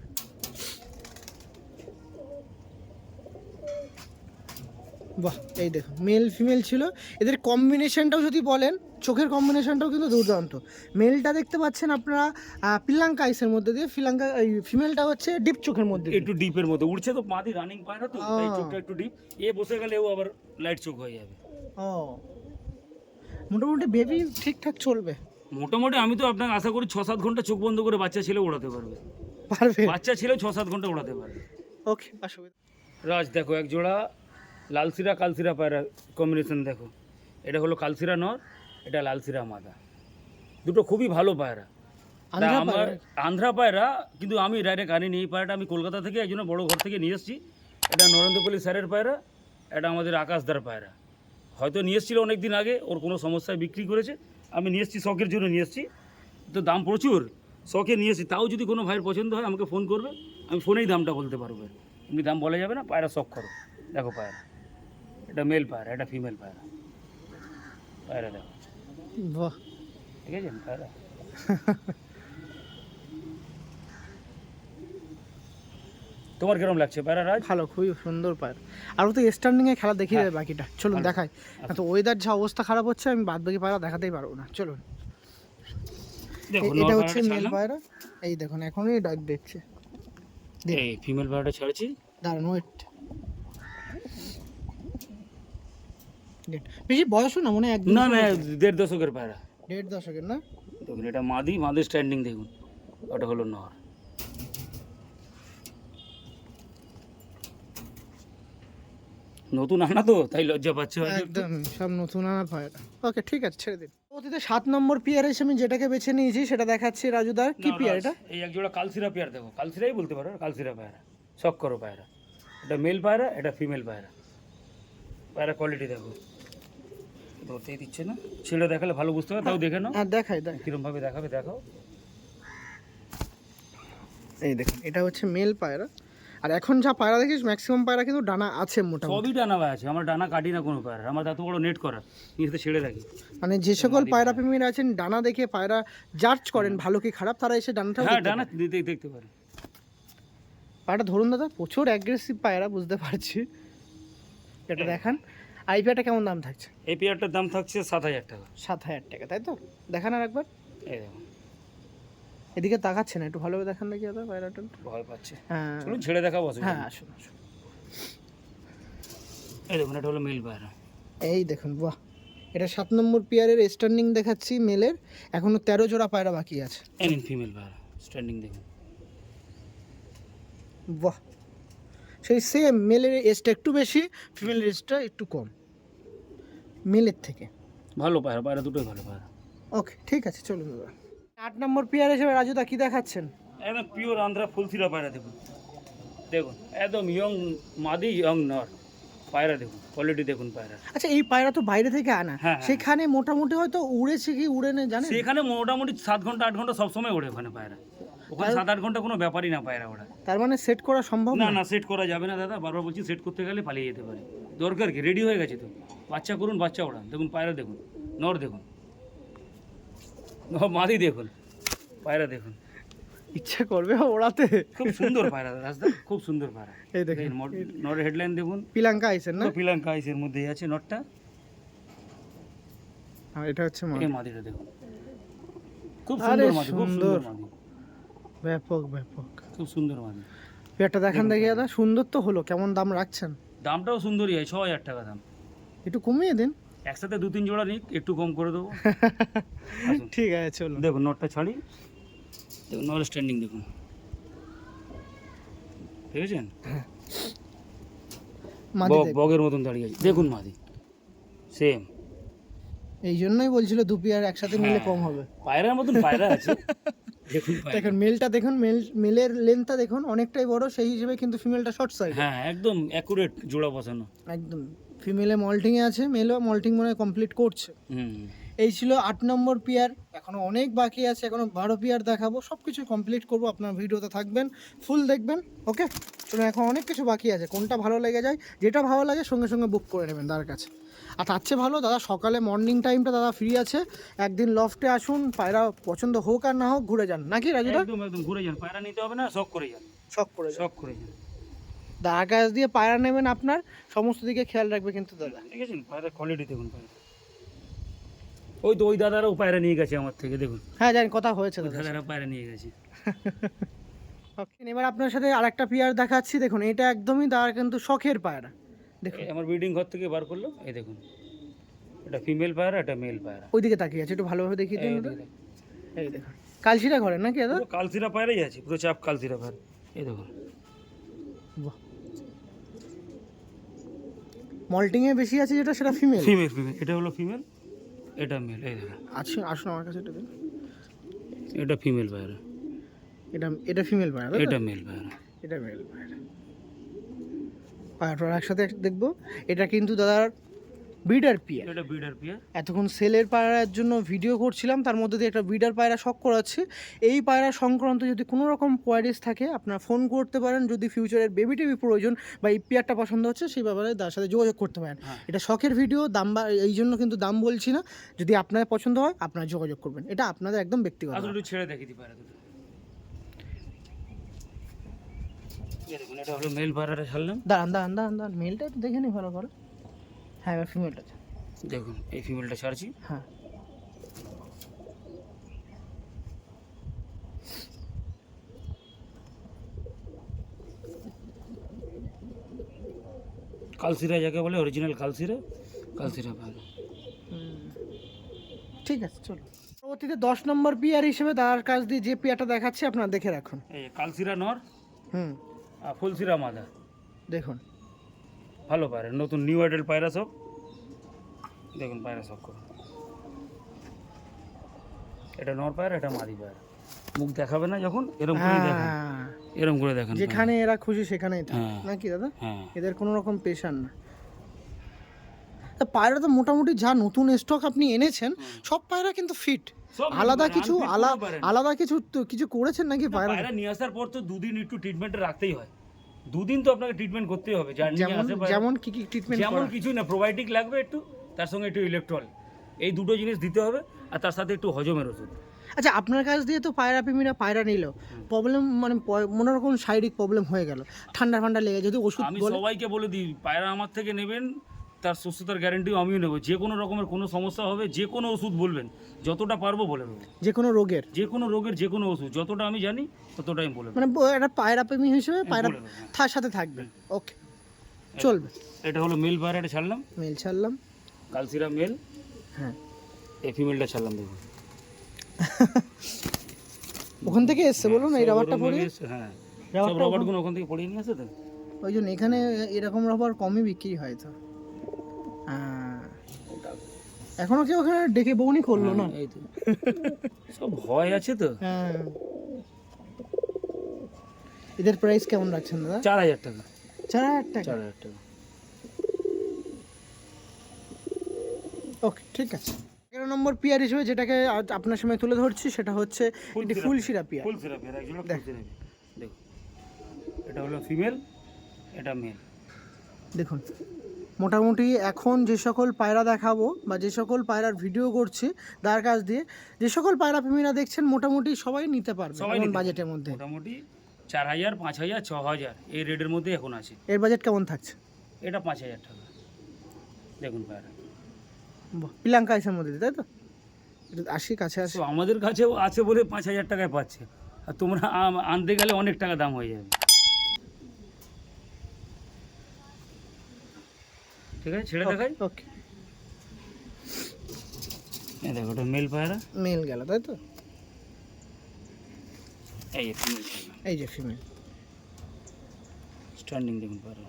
বাহ, এই দেখুন মেল ফিমেল ছিল। এদের কম্বিনেশনটাও যদি বলেন, চোখের কম্বিনেশনটাও কিন্তু দুর্দান্ত। মেলটা দেখতে পাচ্ছেন আপনারা পিলাঙ্কা আইসের মধ্যে দিয়ে, এই ফিমেলটা হচ্ছে ডিপ চোখের মধ্যে দিয়ে। একটু ডিপের মধ্যে উঠছে তো, মাদি রানিং পায়রা তো, তাই চোখটা একটু ডিপ। এ বসে গেলে ও আবার লাইট চোখ হয়ে যাবে। ও, মোটামুটি বেবি ঠিকঠাক চলবে? মোটামুটি আমি তো আপনাকে আশা করি 6-7 ঘন্টা চোখ বন্ধ করে বাচ্চা ছেলে ওড়াতে পারবে। পারবে? বাচ্চা ছেলে 6-7 ঘন্টা ওড়াতে পারবে। ওকে, অসুবিধা। রাজ দেখো এক জোড়া লালসিরা কালসিরা পায়রা কম্বিনেশন দেখো, এটা হলো কালসিরা নর, এটা লালসিরা মাদা, দুটো খুবই ভালো পায়রা। তা আমার আন্ধ্রা পায়রা, কিন্তু আমি ডাইরেক্ট আনিনি এই পায়রাটা, আমি কলকাতা থেকে একজনের বড় ঘর থেকে নিয়ে এসেছি। এটা নরেন্দ্রপল্লী স্যারের পায়রা, এটা আমাদের আকাশদার পায়রা। হয়তো নিয়ে এসেছিল অনেক দিন আগে, ওর কোনো সমস্যায় বিক্রি করেছে, আমি নিয়ে এসেছি শখের জন্য নিয়ে এসেছি। তো দাম প্রচুর, শখে নিয়ে এসেছি। তাও যদি কোনো ভাইয়ের পছন্দ হয় আমাকে ফোন করবে, আমি ফোনেই দামটা বলতে পারবো, এমনি দাম বলা যাবে না। পায়রা শখ করো, দেখো পায়রা, এটা মেল পায়রা, এটা ফিমেল পায়রা। পায়রা দেখো, বাহ, ঠিক আছে পায়রা। তোমার কিরকম লাগছে পায়রা রাজ? ভালো, খুবই সুন্দর পায়রা। আরও তো স্ট্যান্ডিং এ খেলা দেখিয়ে দেবে বাকিটা, চলুন দেখাই। তো ওয়েদার যা অবস্থা খারাপ হচ্ছে, আমি বাদ বাকি পায়রা দেখাতেই পারবো না, চলুন। দেখো এটা হচ্ছে মেল পায়রা, এই দেখুন এখনই ডাক দিচ্ছে। এই ফিমেল পায়রাটা ছাড়ছি, দাঁড়ান, ওয়েট। বেশি বয়সও না, মনে হয় না না 1.5 দশকের পায়রা। 1.5 দশকের না? দেখুন এটা মাদি, মাদি স্ট্যান্ডিং দেখুন, ওটা হলো নর। নতুন আনা তো তাই লজ্জা পাচ্ছে হয়তো একটু। একদম সব নতুন আনা পায়রা। ওকে, ঠিক আছে, ছেড়ে দিন। অতীতে 7 নম্বর পিয়ার এসে আমি যেটাকে বেছে নিয়েছি সেটা দেখাচ্ছি রাজুদার। কি না, পিয়ার রাজ, এটা? এই এক জোড়া কালসিরা পেয়ার দেখো, কালসিরাই বলতে পারো, কালসিরা পায়রা, শখ করো পায়রা। এটা মেল পায়রা, এটা ফিমেল পায়রা। পায়রা কোয়ালিটি দেখো, ধরতেই দিচ্ছে না, ছেড়ে দেখালে ভালো বুঝতে হবে, তাও দেখে নাও হ্যাঁ, দেখাই। কিরম ভাবে দেখাবে দেখাও। এই দেখুন এটা হচ্ছে মেল পায়রা। আর এখন যা পায়রা দেখিস ম্যাক্সিমাম পায়রা কিন্তু ডানা আছে মোটামুটি। সবই ডানা আছে, আমার ডানা কাটি না কোনো পায়রা, আমার এত বড় নেট করা, নিজেতে ছেড়ে রাখি। মানে যে সকল পায়রা প্রেমীরা আছেন ডানা দেখে পায়রা জাজ করেন ভালো কি খারাপ, তারা এসে ডানাটা হ্যাঁ ডানা দেখতে পারে। পায়রাটা ধরুন দাদা, প্রচুর অ্যাগ্রেসিভ পায়রা, বুঝতে পারছি। এটা দেখান। আই পেয়ারটা কেমন দাম থাকছে? এই পেয়ারটার দাম থাকছে 7,000 টাকা। 7,000 টাকা, তাই তো? দেখান আর একবার। এই দেখুন, এদিকে তাকাচ্ছে না, একটু ভালোভাবে দেখান দেখি দাদা পায়রাটা। ভয় পাচ্ছে, হ্যাঁ চলুন ছেড়ে দেখাবো। হ্যাঁ, আসুন আসুন। এই দেখুন এটা হলো মেল পায়রা। এই দেখুন, বাহ, এটা 7 নম্বর পেয়ারের স্ট্যান্ডিং দেখাচ্ছি মেলের। এখনো 13 জোড়া পায়রা বাকি আছে। এনিন ফিমেল পায়রা স্ট্যান্ডিং দেখুন, বাহ, সেই সেম মেলের এজটা একটু বেশি, ফিমেলের এজটা একটু কম মেলের থেকে। ভালো পায়রা, পায়রা দুটোই ভালো পায়রা। ওকে, ঠিক আছে, চলুন দাদা। 8 নম্বর পেয়ার হিসেবে রাজুদা কি দেখাচ্ছেন? একদম পিওর আন্ধ্রা ফুলসিরা পায়রা দেখুন, দেখুন একদম ইয়ং মাদি, ইয়ং নর পায়রা দেখুন, কোয়ালিটি দেখুন পায়রা। আচ্ছা, এই পায়রা তো বাইরে থেকে আনা, হ্যাঁ। সেখানে মোটামুটি হয়তো উড়েছে কি উড়ে না জানেন? সেখানে মোটামুটি 7 ঘন্টা 8 ঘন্টা সবসময় ওড়ে ওখানে পায়রা, ওখানে 7-8 ঘন্টা কোনো ব্যাপারই না পায়রা ওরা। তার মানে সেট করা সম্ভব না না? না সেট করা যাবে না দাদা, বারবার বলছি, সেট করতে গেলে পালিয়ে যেতে পারে। দরকার কি, রেডি হয়ে গেছে তো, বাচ্চা করুন, বাচ্চা ওড়ান। দেখুন পায়রা দেখুন, নর দেখুন, মাদি দেখুন, পায়রা দেখুন, ইচ্ছা করবে ওড়াতে। খুব সুন্দর পায়রা রাস্তা, খুব সুন্দর পায়রা। এই দেখুন নরের হেডলাইন দেখুন, পিলাঙ্কা আইসেন না? পিলাঙ্কা আইসের মধ্যেই আছে নটটা। আর এটা হচ্ছে মা। এই মাদিটা দেখুন, খুব আরে সুন্দর মাদি, খুব সুন্দর সুন্দর। মাদি, ব্যাপক ব্যাপক। খুব সুন্দর মাদি। পেয়ারটা দেখান দেখি দাদা, সুন্দর তো হলো, কেমন দাম রাখছেন? দামটাও সুন্দরই হয়, 6,000 টাকা দাম। একটু কমিয়ে দিন। একসাথে 2-3 জোড়া নিক, একটু কম করে দেবো। আসুন। ঠিক আছে, চলুন। দেখুন নটটা ছাড়ি, দেখুন নর স্ট্যান্ডিং দেখুন, দেখেছেন মাদি দেখুন। বগের মতন দাঁড়িয়ে আছে, দেখুন মাদি সেম। এই জন্যই বলছিল দু পেয়ার একসাথে মিলে কম হবে। পায়রার মতন পায়রা আছে, দেখুন পায়রা। দেখুন মেলটা দেখুন, মেলের লেন্থটা দেখুন অনেকটাই বড়, সেই হিসেবে কিন্তু ফিমেলটা শর্ট সাইড। হ্যাঁ একদম অ্যাকুরেট জোড়া বসানো। একদম ফিমেলে মল্টিংয়ে আছে, মেলও মল্টিং মনে হয় কমপ্লিট করছে। হুম এই ছিল 8 নম্বর পেয়ার, এখনো অনেক বাকি আছে, এখনো 12 পেয়ার দেখাবো, সব কিছু কমপ্লিট করবো। আপনার ভিডিওতে থাকবেন, ফুল দেখবেন। ওকে চলুন, এখন অনেক কিছু বাকি আছে, কোনটা ভালো লেগে যায়, যেটা ভালো লাগে সঙ্গে সঙ্গে বুক করে নেবেন দাদার কাছে। আর তার চেয়ে ভালো দাদা সকালে মর্নিং টাইমটা দাদা ফ্রি আছে, একদিন লফটে আসুন, পায়রা পছন্দ হোক আর না হোক ঘুরে যান, নাকি রাজুদা? একদম একদম ঘুরে যান, পায়রা নিতে হবে না, শখ করে যান, শখ করে যান, শখ করে যান। দাদার কাছ দিয়ে পায়রা নেবেন, আপনার সমস্ত দিকে খেয়াল রাখবে কিন্তু দাদা। ঠিক আছে, পায়রা কোয়ালিটি দেখুন পায়রা। ওই তো ওই দাদারাও পায়রা নিয়ে গেছে আমার থেকে, দেখুন হ্যাঁ জানি, কথা হয়েছে দাদা। দাদারা পায়রা নিয়ে গেছে। ওকে এবার আপনার সাথে আরেকটা পেয়ার দেখাচ্ছি, দেখুন এটা একদমই দাদার কিন্তু শখের পায়রা। দেখুন এই আমার ব্রিডিং ঘর থেকে বার করলো, এই দেখুন এটা ফিমেল পায়রা, এটা মেল পায়রা। ওইদিকে তাকিয়ে আছে, একটু ভালোভাবে দেখিয়ে দিন এই ওটা। দেখুন, এই দেখুন কালশিরা ঘরে নাকি দাদা? পুরো কালসিরা পায়রাই আছে, পুরো চাপ কালসিরা পায়রা। এই দেখুন বাহ, মল্টিংয়ে বেশি আছে যেটা, সেটা ফিমেল। ফিমেল, ফিমেল এটা হলো ফিমেল, এটা মেল। এই দেখুন আসুন আসুন আমার কাছে একটু দিন। এটা ফিমেল পায়রা, এটা ফিমেল পায়রা, এটা মেল পায়রা। এটা মেল পায়রা। পায়রাটা একসাথে দেখবো। এটা কিন্তু দাদার ব্রিডার পেয়ার। এটা ব্রিডার পেয়ার। এতক্ষণ সেলের পায়রার জন্য ভিডিও করছিলাম, তার মধ্যে দিয়ে একটা ব্রিডার পায়রা শখ করাচ্ছি। এই পায়রা সংক্রান্ত যদি কোনো রকম কোয়ারিজ থাকে আপনারা ফোন করতে পারেন, যদি ফিউচারের বেবি টেবি প্রয়োজন বা এই পেয়ারটা পছন্দ হচ্ছে সেই ব্যাপারে তার সাথে যোগাযোগ করতে পারেন। এটা শখের ভিডিও, দাম এই জন্য কিন্তু দাম বলছি না, যদি আপনার পছন্দ হয় আপনারা যোগাযোগ করবেন, এটা আপনাদের একদম ব্যক্তিগত। আসলে একটু ছেড়ে দেখি পায়রা দুটো। এই দেখুন এটা হলো মেল পায়রাটা ছাড়লাম, দাঁড়ান দাঁড়ান দাঁড়ান দাঁড়ান, মেলটা একটু দেখে নিই ভালো করে। হ্যাঁ এবার ফিমেলটা, দেখুন এই ফিমেলটা ছাড়ছি। হ্যাঁ কালসিরা যাকে বলে, অরিজিনাল কালসিরা, কালসিরা পায়রা। ঠিক আছে চলো। পরবর্তীতে 10 নম্বর পেয়ার হিসেবে তার কাছ দিয়ে যে পেয়ারটা দেখাচ্ছি আপনারা দেখে রাখুন। এই কালসিরা নর হুম আর ফুলসিরা মাদা, দেখুন ভালো পায়রা, নতুন নিউ অ্যাডাল্ট পায়রা সব। দেখুন পায়রা সব করুন, এটা নর পায়রা, এটা মাদি পায়রা। মুখ দেখাবে না যখন, এরকম করে দেখান, হ্যাঁ, এরকম করে দেখান। যেখানে এরা খুশি সেখানেই থাকে, হ্যাঁ। নাকি দাদা? হ্যাঁ এদের কোনো রকম পেশার না। তা পায়রা তো মোটামুটি যা নতুন স্টক আপনি এনেছেন সব পায়রা কিন্তু ফিট। সব আলাদা পায়রা, কিছু unfit কোনো পায়রা নেই। আলাদা কিছু করেছেন নাকি পায়রা? পায়রা নিয়ে আসার পর তো দুদিন একটু ট্রিটমেন্টে রাখতেই হয়, দুদিন তো আপনাকে ট্রিটমেন্ট করতেই হবে। যার নিয়ে যেমন আসে পায়রা, যেমন কি কি ট্রিটমেন্ট যেমন কিছু না, প্রোবায়োটিক লাগবে একটু, তার সঙ্গে একটু ইলেকট্রল, এই দুটো জিনিস দিতে হবে, আর তার সাথে একটু হজমের ওষুধ। আচ্ছা আপনার কাছ দিয়ে তো পায়রা প্রেমীরা পায়রা নিল, প্রবলেম মানে মনে রকম শারীরিক প্রবলেম হয়ে গেল, ঠান্ডা ঠান্ডা লেগে, যদি ওষুধ আমি বলে সবাইকে বলে দিই, পায়রা আমার থেকে নেবেন, তার সুস্থতার গ্যারান্টিও আমিও নেবো। যে কোনো রকমের কোনো সমস্যা হবে, যে কোনো ওষুধ বলবেন, যতটা পারবো বলে দেবো। যে কোনো রোগের, যে কোনো রোগের যে কোনো ওষুধ যতটা আমি জানি ততটা আমি বলে দেবো। মানে একটা পায়রা প্রেমী হিসেবে পায়রা বলে দেবো, হ্যাঁ। তার সাথে থাকবে। ওকে চলবে। এটা হলো মেল পায়রা, এটা ছাড়লাম, মেল ছাড়লাম, কালসিরা মেল। হ্যাঁ এই ফিমেলটা ছাড়লাম, দেখুন ওখান থেকে এসছে বলুন এই সব রাবারটা ওরকম পরিয়ে, এসে, হ্যাঁ সব রাবারটা রবারগুলো ওখান থেকে পড়িয়ে নিয়ে আসে তো। ওই জন্য এখানে এরকম রাবার কমই বিক্রি হয় তো। হ্যাঁ। এখনো কেউ ওখানে ডেকে বউনি করলো না। এই তো সব ভয় আছে তো। হ্যাঁ এদের প্রাইস কেমন রাখছেন দাদা? 4000 টাকা, 4000 টাকা। 4000 টাকা। ওকে ঠিক আছে। 11 নম্বর পিয়ার হিসেবে যেটাকে আজ আপনার সামনে তুলে ধরছি সেটা হচ্ছে একটি ফুলশিরা পিয়ার। ফুল সিরাপ এর একজন ফুল সিরাপ। দেখো এটা হলো ফিমেল, এটা মেল। দেখুন মোটামুটি এখন যে সকল পায়রা দেখাবো বা যে সকল পায়রার ভিডিও করছি তার কাছ দিয়ে, যে সকল পায়রা প্রেমীরা দেখছেন মোটামুটি সবাই নিতে পারবে সবাই এমন নিতে বাজেটের মধ্যে। মোটামুটি 4000, 5000, 6000 এই রেটের মধ্যে এখন আছে। এর বাজেট কেমন থাকছে? এটা 5000 টাকা। দেখুন পায়রা পিলাঙ্কা আইসের মধ্যে, তাই তো? এটা 80 কাছে আছে। তো আমাদের কাছেও আছে বলে 5000 টাকায় পাচ্ছে, আর তোমরা আনতে গেলে অনেক টাকা দাম হয়ে যাবে। ঠিক আছে, ছেড়ে দেখাই। ওকে এই দেখো এটা মেল পায়রা, মেল গেল, তাই তো? এই ফিমেল। এই যে ফিমেল। স্ট্যান্ডিং দেখুন পায়রা।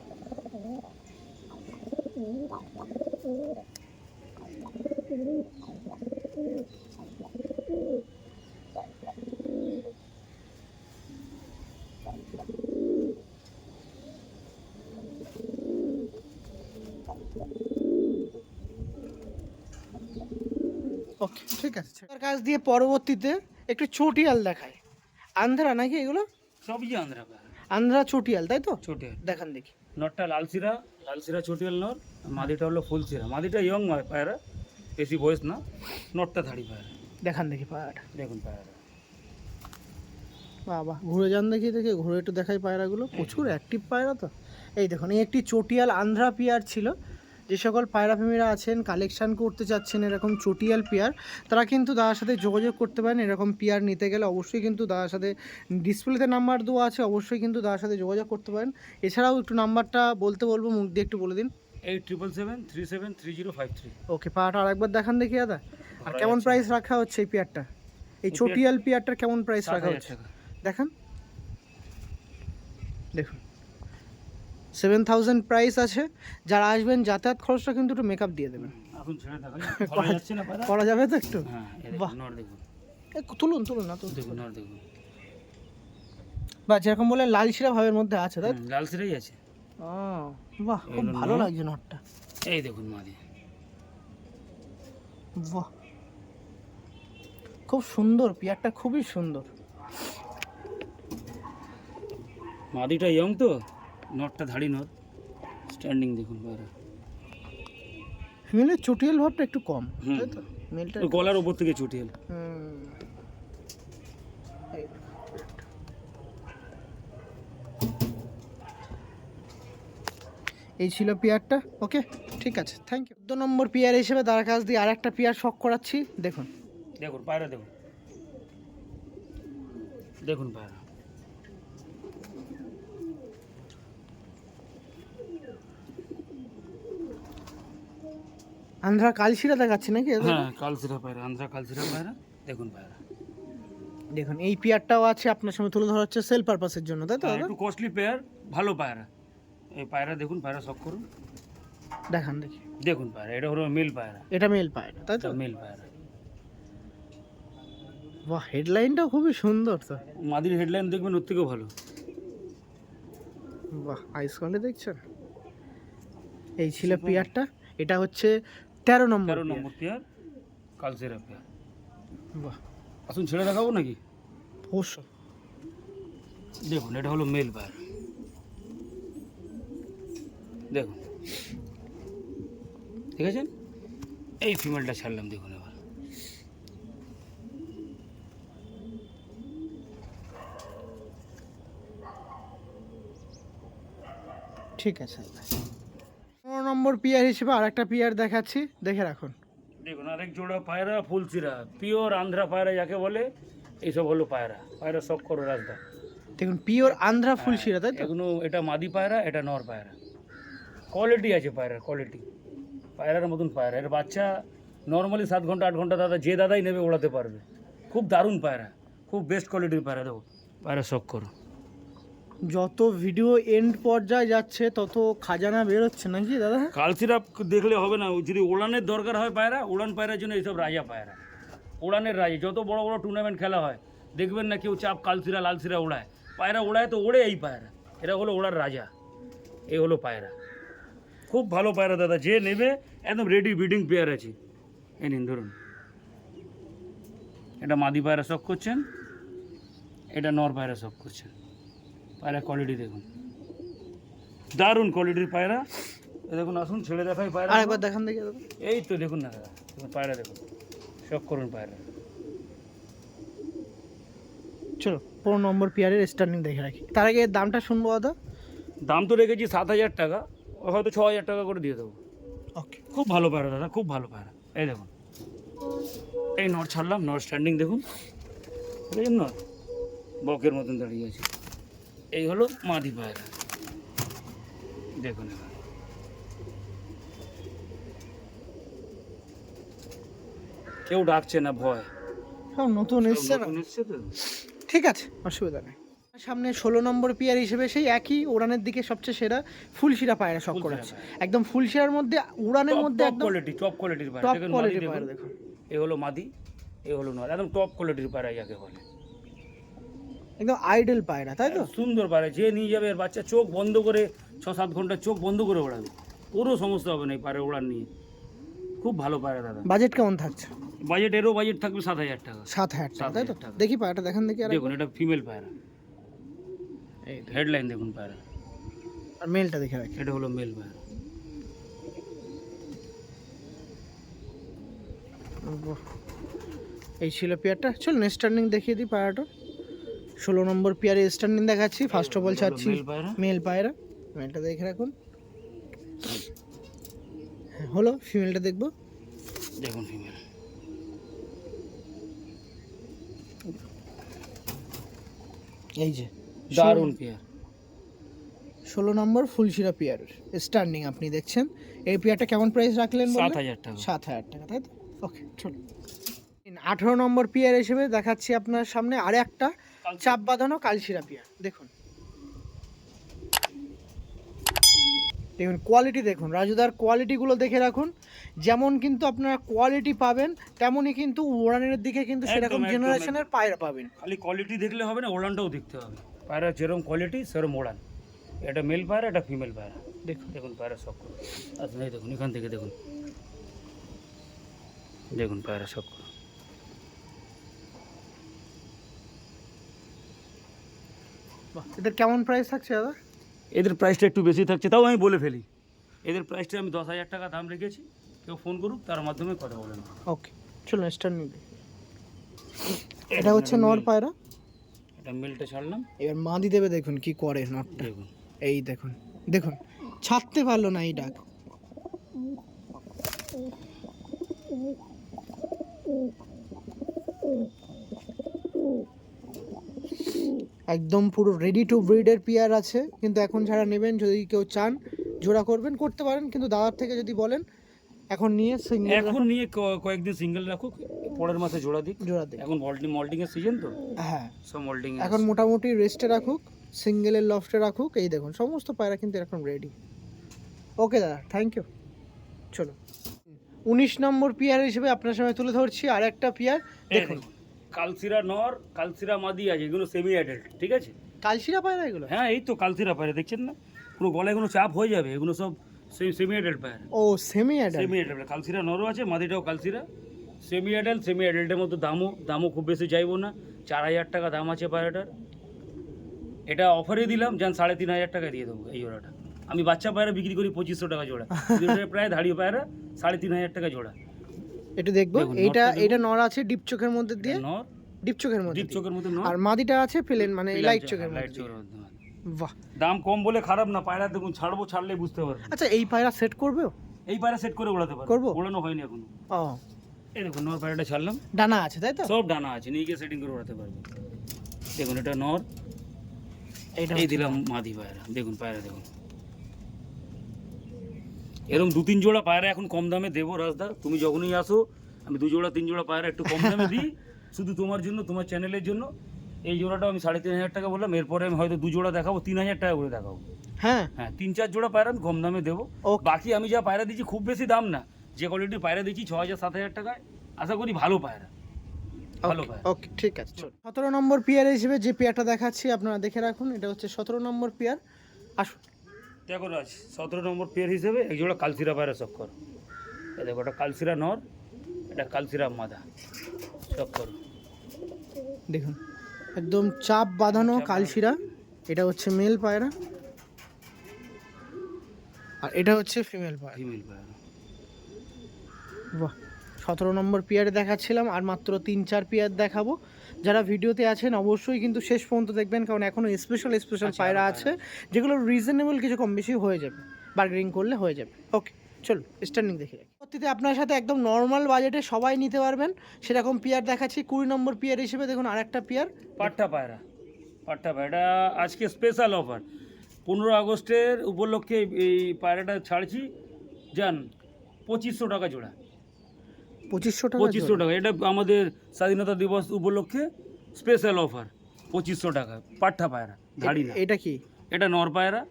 ওকে, ঠিক আছে। তার কাছ দিয়ে পরবর্তীতে একটু চটিয়াল দেখায়। আন্ধ্রা নাকি এগুলো? সবই আন্ধ্রা পায়রা, আন্ধ্রা চটিয়াল, তাই তো? চটিয়াল। দেখান দেখি। নরটা লালসিরা, লালসিরা চটিয়াল নর, মাদিটা হলো ফুলসিরা। মাদিটা ইয়ং পায়রা, বেশি বয়স না। নরটা ধাড়ি পায়রা, দেখান দেখি পায়রাটা। দেখুন পায়রা। বাবা, ঘুরে যান দেখি, দেখে ঘুরে একটু দেখাই পায়রাগুলো। প্রচুর অ্যাক্টিভ পায়রা তো। এই দেখুন, এই একটি চটিয়াল আন্ধ্রা পেয়ার ছিল। যে সকল পায়রা প্রেমীরা আছেন, কালেকশন করতে চাচ্ছেন এরকম চটিয়াল পেয়ার, তারা কিন্তু দাদার সাথে যোগাযোগ করতে পারেন। এরকম পেয়ার নিতে গেলে অবশ্যই কিন্তু দাদার সাথে ডিসপ্লেতে নাম্বার দেওয়া আছে, অবশ্যই কিন্তু দাদার সাথে যোগাযোগ করতে পারেন। এছাড়াও একটু নাম্বারটা বলতে বলবো, মুখ দিয়ে একটু বলে দিন। 8777373053। ওকে, পায়রাটা আরেকবার দেখান দেখি দাদা। আর কেমন প্রাইস রাখা হচ্ছে এই পেয়ারটা? এই চটিয়াল পেয়ারটার কেমন প্রাইস রাখা হচ্ছে দেখান। দেখুন, 7000 প্রাইস আছে। যারা আসবেন যাতায়াত খরচটা কিন্তু একটু মেকআপ দিয়ে দেবেন। এখন ছেড়ে দেখাই, ভালো যাচ্ছে না পায়রা? করা যাবে তো একটু? হ্যাঁ, বাহ। নর দেখুন, তুলুন তুলুন না, তুলুন। দেখুন নর দেখুন। বা যেরকম বলে লালশিরা ভাবের মধ্যে আছে, তাই তো? লালসিরাই আছে। ও, বাহ, খুব এগুলো ভালো নর। লাগছে নটটা। এই দেখুন মাদি, বাহ, খুব সুন্দর পেয়ারটা, খুবই সুন্দর। মাদিটা ইয়ং তো, নরটা ধাড়ি নর। স্ট্যান্ডিং দেখুন পায়রা। ফিমেলের চটিয়াল ভাবটা একটু কম, হুম। তাই তো? মেলটা ওই গলার উপর থেকে চটিয়াল। এই। এই ছিল পেয়ারটা। ওকে, ঠিক আছে, থ্যাংক ইউ। 14 নম্বর পেয়ার হিসেবে তার কাছ দিয়ে আর একটা পেয়ার শখ করাচ্ছি। দেখুন, দেখুন পায়রা, দেখুন দেখুন পায়রা। আন্ধ্রা কালশিরা দেখাচ্ছি নাকি এটা? হ্যাঁ, কালসিরা পায়রা, আন্ধ্রা কালসিরা পায়রা। দেখুন পায়রা। দেখুন, এই পেয়ারটাও আছে আপনার সামনে তুলে ধরা হচ্ছে সেল পারপাসের জন্য, তাই তো হ্যাঁ, দাদা? একটু কস্টলি পেয়ার, ভালো পায়রা। এই পায়রা দেখুন, পায়রা শখ করুন। দেখান দেখি। দেখুন পায়রা, এটা হলো মেল পায়রা, এটা মেল পায়রা, তাই তো? এটা মেল পায়রা। বাহ, হেডলাইনটাও খুবই সুন্দর তো। মাদির হেডলাইন দেখবেন ওর থেকেও ভালো। বাহ, আইস কোয়ালিটি দেখছেন। এই ছিল পেয়ারটা। এটা হচ্ছে 13 নম্বর 13 পেয়ার। নম্বর পেয়ার, কালসিরা পেয়ার। বাহ, আসুন ছেড়ে দেখাবো নাকি? অবশ্যই। দেখুন, এটা হলো মেল পায়রা। দেখুন, ঠিক আছে। এই ফিমেলটা ছাড়লাম, দেখুন এবার। ঠিক আছে। 15 নম্বর পেয়ার হিসেবে আর একটা পেয়ার দেখাচ্ছি, দেখে রাখুন। দেখুন, আরেক জোড়া পায়রা, ফুলসিরা, পিওর আন্ধ্রা পায়রা যাকে বলে। এইসব হলো পায়রা, পায়রা শখ করো রাজদা। দেখুন, পিওর আন্ধ্রা ফুলশিরা, তাই তো? এগুলো, এটা মাদি পায়রা, এটা নর পায়রা। কোয়ালিটি আছে পায়রার, কোয়ালিটি। পায়রার মতন পায়রা। এর বাচ্চা নর্মালি 7 ঘন্টা 8 ঘন্টা দাদা যে দাদাই নেবে ওড়াতে পারবে। খুব দারুণ পায়রা, খুব বেস্ট কোয়ালিটির পায়রা। দেখো পায়রা শখ করো। যত ভিডিও এন্ড পর্যায়ে যাচ্ছে তত খাজানা বেরোচ্ছে নাকি দাদা? কালসিরা দেখলে হবে না, যদি উড়ানের দরকার হয় পায়রা, উড়ান পায়রার জন্য এইসব রাজা পায়রা। উড়ানের রাজা, যত বড় বড় টুর্নামেন্ট খেলা হয় দেখবেন না কেউ চাপ কালসিরা লালসিরা উড়ায়। পায়রা উড়ায় তো ওড়ে এই পায়রা। এরা হলো ওড়ার রাজা। এই হলো পায়রা, খুব ভালো পায়রা দাদা। যে নেবে একদম রেডি ব্রিডিং পেয়ার আছে। এই নিন ধরুন, এটা মাদি পায়রা শখ করছেন, এটা নর পায়রা শখ করছেন। পায়রা কোয়ালিটি দেখুন, দারুণ কোয়ালিটির পায়রা। এ দেখুন, আসুন ছেড়ে দেখাই পায়রা। আরেকবার দেখান দেখি দাদা। এই তো দেখুন না দাদা, দেখুন পায়রা, দেখুন শখ করুন পায়রা। চলো 15 নম্বর পেয়ারের স্টার্নিং দেখে রাখি। তার আগে এর দামটা শুনবো দাদা। দাম তো রেখেছি 7000 টাকা, ও হয়তো 6000 টাকা করে দিয়ে দেবো। ওকে, খুব ভালো পায়রা দাদা, খুব ভালো পায়রা। এই দেখুন, এই নর ছাড়লাম, নর স্ট্যান্ডিং দেখুন, দেখুন নর বকের মতন দাঁড়িয়ে আছে। এই হলো মাদি পায়রা, দেখুন এবার। কেউ ডাকছে না, ভয়। সব নতুন এসছে না? নতুন এসছে তো। ঠিক আছে, অসুবিধা নেই। সামনে 16 নম্বর পেয়ার হিসেবে সেই একই উড়ানের দিকে সবচেয়ে সেরা ফুলশিরা পায়রা শখ করাচ্ছে, একদম ফুলশিরার মধ্যে উড়ানের মধ্যে একদম টপ কোয়ালিটির পায়রা। টপ দেখুন মাদি কোয়ালিটির দেখুন, পায়রা দেখুন। এ হলো মাদি, এ হলো নর, একদম টপ কোয়ালিটির পায়রা যাকে বলে। একদম আইডল পায়রা, তাই তো? সুন্দর পায়রা, যে নিয়ে যাবে এর বাচ্চা চোখ বন্ধ করে 6-7 ঘন্টা চোখ বন্ধ করে ওড়াবে, কোনো সমস্যা হবে না এই পায়রা ওড়ান নিয়ে। খুব ভালো পায়রা দাদা। বাজেট কেমন থাকছে? বাজেট, এরও বাজেট থাকবে 7,000 টাকা। 7,000 টাকা, তাই তো? 7,000 টাকা। দেখি পায়রাটা দেখান দেখি। আর দেখুন এটা ফিমেল পায়রা, এই হেডলাইন দেখুন পায়রা। আর মেলটা দেখে রাখি। এটা হলো মেল পায়রা। বাহ, এই ছিল পেয়ারটা। চল নেক্সট টার্নিং দেখিয়ে দিই পায়রাটা। 16 নম্বর পেয়ারে স্টার্নিং দেখাচ্ছি। ফার্স্ট অফ অল চাচ্ছি মেল পায়রা। মেল পায়রা, মেলটা দেখে রাখুন। হ্যাঁ, হলো ফিমেলটা দেখবো। দেখুন ফিমেল, এই যে দারুণ পেয়ার। 16 নম্বর ফুলশিরা পেয়ার স্টার্নিং আপনি দেখছেন। এই পেয়ারটা কেমন প্রাইস রাখলেন? 7,000 টাকা। 7,000 টাকা, তাই তো? ওকে চলো। 18 নম্বর পেয়ার হিসেবে দেখাচ্ছি আপনার সামনে আর একটা চাপ বাঁধানো কালশিরা পেয়ার। দেখুন দেখুন কোয়ালিটি দেখুন, রাজুদার কোয়ালিটিগুলো দেখে রাখুন। যেমন কিন্তু আপনারা কোয়ালিটি পাবেন, তেমনই কিন্তু উড়ানের দিকে কিন্তু সেরকম একদম, জেনারেশনের পায়রা পাবেন। খালি কোয়ালিটি দেখলে হবে না, ওড়ানটাও দেখতে হবে। পায়রা যেরকম কোয়ালিটি সেরকম ওড়ান। এটা মেল পায়রা, এটা ফিমেল পায়রা। দেখুন দেখুন পায়রা সব, আচ্ছা এই দেখুন এখান থেকে দেখুন, দেখুন পায়রা সব। বাহ, এদের কেমন প্রাইস থাকছে দাদা? এদের প্রাইসটা একটু বেশি থাকছে, তাও আমি বলে ফেলি। এদের প্রাইসটা আমি 10,000 টাকা দাম রেখেছি, কেউ ফোন করুক তার মাধ্যমে কথা বলেন। ওকে চলো স্টার্নিং। এটা হচ্ছে নর পায়রা। এটা মেলটা ছাড়লাম, এবার মাদি দেবে, দেখুন কি করে নটটা। দেখুন এই দেখুন দেখুন, ছাড়তে পারলো না এই ডাক। একদম পুরো রেডি টু ব্রিডের পেয়ার আছে, কিন্তু এখন যারা নেবেন, যদি কেউ চান জোড়া করবেন করতে পারেন, কিন্তু দাদার থেকে যদি বলেন এখন নিয়ে সিঙ্গেল এখন নিয়ে কয়েকদিন সিঙ্গেল রাখুক, পরের মাসে জোড়া দিক। জোড়া দিন। এখন মল্টিং এর সিজন তো, হ্যাঁ সব মল্টিং এখন মোটামুটি রেস্টে রাখুক, সিঙ্গেলের লফটে রাখুক। এই দেখুন সমস্ত পায়রা কিন্তু এরকম রেডি। ওকে দাদা, থ্যাংক ইউ। চলো 19 নম্বর পিয়ার হিসেবে আপনার সামনে তুলে ধরছি আর একটা পিয়ার। দেখুন কালসিরা নর, কালসিরা মাদি আছে, এগুলো সেমি অ্যাডাল্ট, ঠিক আছে? কালশিরা পায়রা এগুলো? হ্যাঁ এই তো কালসিরা পায়রা দেখছেন না, কোনো গলায় কোনো চাপ হয়ে যাবে, এগুলো সব সেমি অ্যাডাল্ট পায়রা। ও সেমি অ্যাডাল্ট। সেমি অ্যাডাল্ট কালসিরা নরও আছে, মাদিটাও কালসিরা। সেমি অ্যাডাল্টের মধ্যে দামও খুব বেশি চাইবো না, 4,000 টাকা দাম আছে পায়রাটার। এটা অফারে দিলাম, যান 3,500 টাকা দিয়ে দেবো এই জোড়াটা। আমি বাচ্চা পায়রা বিক্রি করি 2500 টাকা জোড়া, প্রায় ধাড়ি পায়রা 3,500 টাকা জোড়া। একটু দেখবো। দেখুন, এইটা নরটা দেখুন। এটা নর আছে ডিপ চোখের মধ্যে দিয়ে, নর ডিপ চোখের মধ্যে ডিপ দিয়ে। চোখের মধ্যে নর, আর মাদিটা আছে প্লেন মানে লাইট চোখের লাইট মধ্যে চোখের দিয়ে। মধ্যে। বাহ, দাম কম বলে খারাপ না, পায়রা দেখুন ছাড়লে বুঝতে পারবেন। আচ্ছা এই পায়রা সেট করবে? এই পায়রা সেট করে ওড়াতে পারবো, করবো? ওড়ানো হয়নি এখনো। ও এই দেখুন নর পায়রাটা ছাড়লাম, ডানা আছে তাই তো? সব ডানা আছে, নিয়ে গিয়ে সেটিং করে ওড়াতে পারবো। দেখুন এটা নর, এইটা এই দিলাম মাদি পায়রা। দেখুন পায়রা দেখুন, এরকম 2-3 জোড়া পায়রা এখন কম দামে দেবো রাজদা। তুমি যখনই আসো আমি 2 জোড়া 3 জোড়া পায়রা একটু কম দামে দিই, শুধু তোমার জন্য, তোমার চ্যানেলের জন্য। এই জোড়াটা আমি 3,500 টাকা বললাম, এরপরে আমি হয়তো 2 জোড়া দেখাবো 3,000 টাকা করে দেখাবো। হ্যাঁ হ্যাঁ 3-4 জোড়া পায়রা আমি কম দামে দেবো। Okay. বাকি আমি যা পায়রা দিচ্ছি খুব বেশি দাম না, যে কোয়ালিটির পায়রা দিচ্ছি 6,000-7,000 টাকায়, আশা করি ভালো পায়রা, ভালো পায়রা। ওকে ঠিক আছে। 17 নম্বর পেয়ার হিসেবে যে পেয়ারটা দেখাচ্ছি আপনারা দেখে রাখুন। এটা হচ্ছে 17 নম্বর পেয়ার। আসুন দেখো রাজ, 17 নম্বর পেয়ার হিসেবে এক জোড়া কালসিরা পায়রা শখ করো। এই দেখো এটা কালসিরা নর, এটা কালসিরা মাদা, শখ করো। দেখুন একদম চাপ বাঁধানো কালশিরা। এটা হচ্ছে মেল পায়রা আর এটা হচ্ছে ফিমেল পায়রা। ফিমেল পায়রা। বাহ, 17 নম্বর পেয়ারে দেখাচ্ছিলাম, আর মাত্র 3-4 পেয়ার দেখাবো। যারা ভিডিওতে আছেন অবশ্যই কিন্তু শেষ পর্যন্ত দেখবেন, কারণ এখনও স্পেশাল পায়রা আছে যেগুলো রিজনেবল কিছু কম বেশি হয়ে যাবে, বার্গেনিং করলে হয়ে যাবে। ওকে চলো স্টার্নিং দেখে রাখি। পরবর্তীতে আপনার সাথে একদম নর্মাল বাজেটে সবাই নিতে পারবেন সেরকম পেয়ার দেখাচ্ছি। 20 নম্বর পেয়ার হিসেবে দেখুন আরেকটা পেয়ার পাট্টা পায়রা, এটা আজকে স্পেশাল অফার 15 আগস্টের উপলক্ষে এই পায়রাটা ছাড়ছি, যান 2500 টাকা জোড়া। 2500 টাকা। 2500 টাকা, এটা আমাদের স্বাধীনতা দিবস উপলক্ষে স্পেশাল অফার। 2500 টাকা পাঠা পায়রা, ধাড়ি না। এটা কি? এটা নর পায়রা,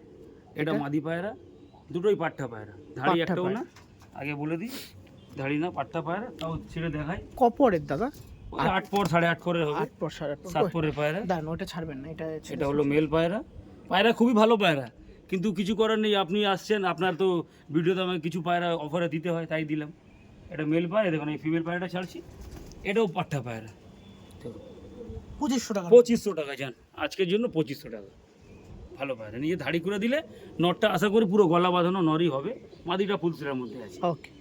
এটা এটা? মাদি পায়রা, দুটোই পাঠা পায়রা, ধাড়ি পাঠা একটাও পায়রা। না। আগে বলে দিই, ধাড়ি না, পাঠা পায়রা। তাও ছেড়ে দেখাই, কপরের দাদা? 8 পর 8.5 করে হবে, 8 পর 8.5 পর। 7 পরের পায়রা। দাঁড়ান, ওটা ছাড়বেন না, এটা এটা হলো মেল পায়রা। পায়রা খুবই ভালো পায়রা, কিন্তু কিছু করার নেই। আপনি আসছেন, আপনার তো ভিডিওতে আমাকে কিছু পায়রা অফারে দিতে হয়, তাই দিলাম। এটা মেল পায়রা, দেখুন এই ফিমেল পায়রাটা ছাড়ছি। এটাও পাঠা পায়রা, 2500 টাকা। 2500 টাকা যান আজকের জন্য, 2500 টাকা। ভালো পায়রা নিয়ে ধাড়ি করে দিলে নটটা আশা করি পুরো গলা বাঁধানো নরই হবে, মাদিটা ফুলসিরার মধ্যে আছে। ওকে,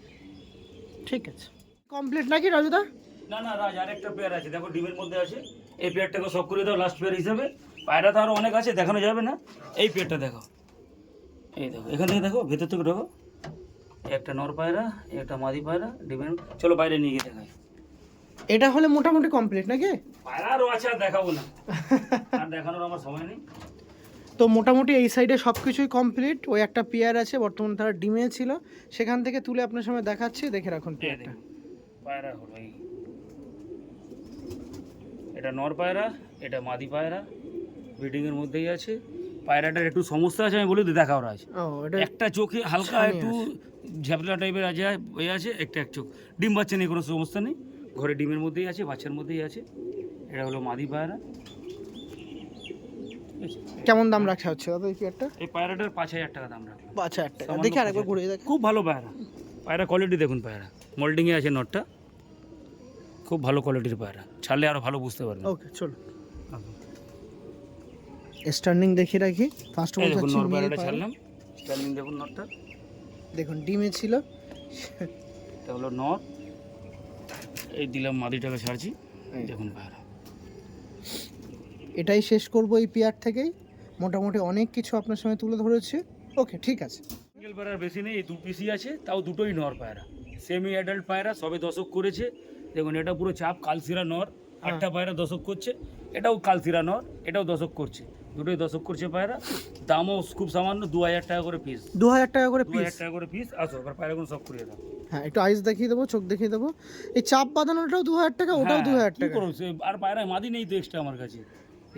ঠিক আছে। কমপ্লিট নাকি রাজুদা? না না রাজ, আরেকটা পেয়ার আছে, দেখো ডিমের মধ্যে আছে। এই পেয়ারটাকে সব করে দাও লাস্ট পেয়ার হিসাবে। পায়রা তো আরও অনেক আছে, দেখানো যাবে না। এই পেয়ারটা দেখো, এই দেখো, এখান থেকে দেখো, ভেতর থেকে ঢোকো। এই একটা নর পায়রা, এই একটা মাদি পায়রা, ডিমের। চলো বাইরে নিয়ে গিয়ে দেখাই। এটা হলে মোটামুটি কমপ্লিট নাকি? পায়রা আরও আছে, আর দেখাবো না, আর দেখানোর আমার সময় নেই। তো মোটামুটি এই সাইডে সব কিছুই কমপ্লিট। ওই একটা পেয়ার আছে, বর্তমানে তারা ডিমে ছিল, সেখান থেকে তুলে আপনার সামনে দেখাচ্ছি, দেখে রাখুন এই পেয়ারটা। দেখুন, পায়রা হলো এই, এটা নর পায়রা, এটা মাদি পায়রা, ব্রিডিংয়ের মধ্যেই আছে। পায়রাটার একটু সমস্যা আছে, আমি বলি তো, দেখাও রাজ। ও, এটা একটা চোখে হালকা ছানি একটু ঝাপলা টাইপের আছে, ওই আছে একটা এক চোখ। ডিম বাচ্চা নেই, কোনো সমস্যা নেই, ঘরে ডিমের মধ্যেই আছে, বাচ্চার মধ্যেই আছে। এটা হলো মাদি পায়রা। ঠিক আছে? কেমন দাম রাখা হচ্ছে দাদা এই পেয়ারটা? এই পায়রাটার 5000 টাকা দাম রাখলাম। 5000 টাকা। সামান্য দেখে আরেকবার 5000 ঘুরিয়ে দেখ। খুব ভালো পায়রা, পায়রা কোয়ালিটি দেখুন। পায়রা মোল্ডিংয়ে আছে নটটা, খুব ভালো কোয়ালিটির পায়রা, ছাড়লে আরও ভালো বুঝতে পারবেন। ওকে, চলো স্টার্নিং দেখিয়ে রাখি। ফার্স্ট অফ এই অল দেখুন হচ্ছে নর মেল পায়রাটা পায়রা। ছাড়লাম, স্ট্যান্ডিং দেখুন নটটা। দেখুন ডিমে ছিল। এটা হলো নর, এই দিলাম মাদিটাকে ছাড়ছি। এই দেখুন পায়রা। এটাই শেষ করব এই পেয়ার থেকেই। মোটামুটি অনেক কিছু আপনার সামনে তুলে ধরেছি। ওকে, ঠিক আছে। সিঙ্গেল পায়রার বেশি নেই, এই 2 পিসই আছে, তাও দুটোই নর পায়রা, সেমি অ্যাডাল্ট পায়রা, সবে দশক করেছে। দেখুন এটা পুরো চাপ কালসিরা নর, 8টা পায়রা দশক করছে। এটাও কালসিরা নর, এটাও দশক করছে, দুটোই দশক করছে পায়রা। দামও খুব সামান্য, 2000 টাকা করে পিস। 2000 টাকা করে পিস। 2000 টাকা করে পিস। আসো এবার পায়রাগুলো সব করিয়ে দাও। হ্যাঁ, একটু আইস দেখিয়ে দেবো, চোখ দেখিয়ে দেবো। এই চাপ বাঁধানোটাও 2000 টাকা, ওটাও হ্যাঁ, 2000 কি টাকা। করো, আর পায়রা মাদি নেই তো এক্সট্রা আমার কাছে।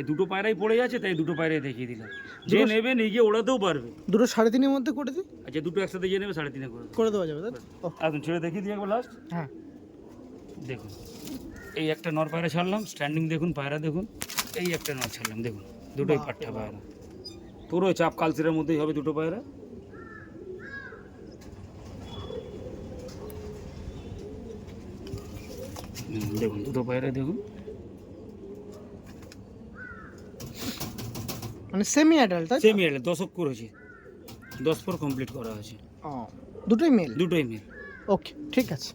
এই দুটো পায়রাই পড়ে আছে, তাই দুটো পায়রাই দেখিয়ে দিলাম। যে নেবে নিয়ে গিয়ে ওড়াতেও পারবে। দুটো 3.5-এর মধ্যে করে দিই, আচ্ছা দুটো একসাথে যে নেবে 3.5 করে দেবো। করে দেওয়া যাবে দাদা? ও, এখন ছেড়ে দেখিয়ে দিই একবার লাস্ট। হ্যাঁ। দেখুন এই একটা নর পায়রা ছাড়লাম, স্ট্যান্ডিং দেখুন, পায়রা দেখুন। এই একটা নর ছাড়লাম, দেখুন দুটোই পাট্টা পায়রা, পুরো চাপ কালসিরার মধ্যেই হবে দুটো পায়রা। দেখুন দুটো পায়রা দেখুন, মানে সেমি অ্যাডাল্ট, তাই? সেমি এলে দশক করেছি, 10 পর কমপ্লিট করা আছে। ও, দুটোই মেল। দুটোই মেল। ওকে, ঠিক আছে।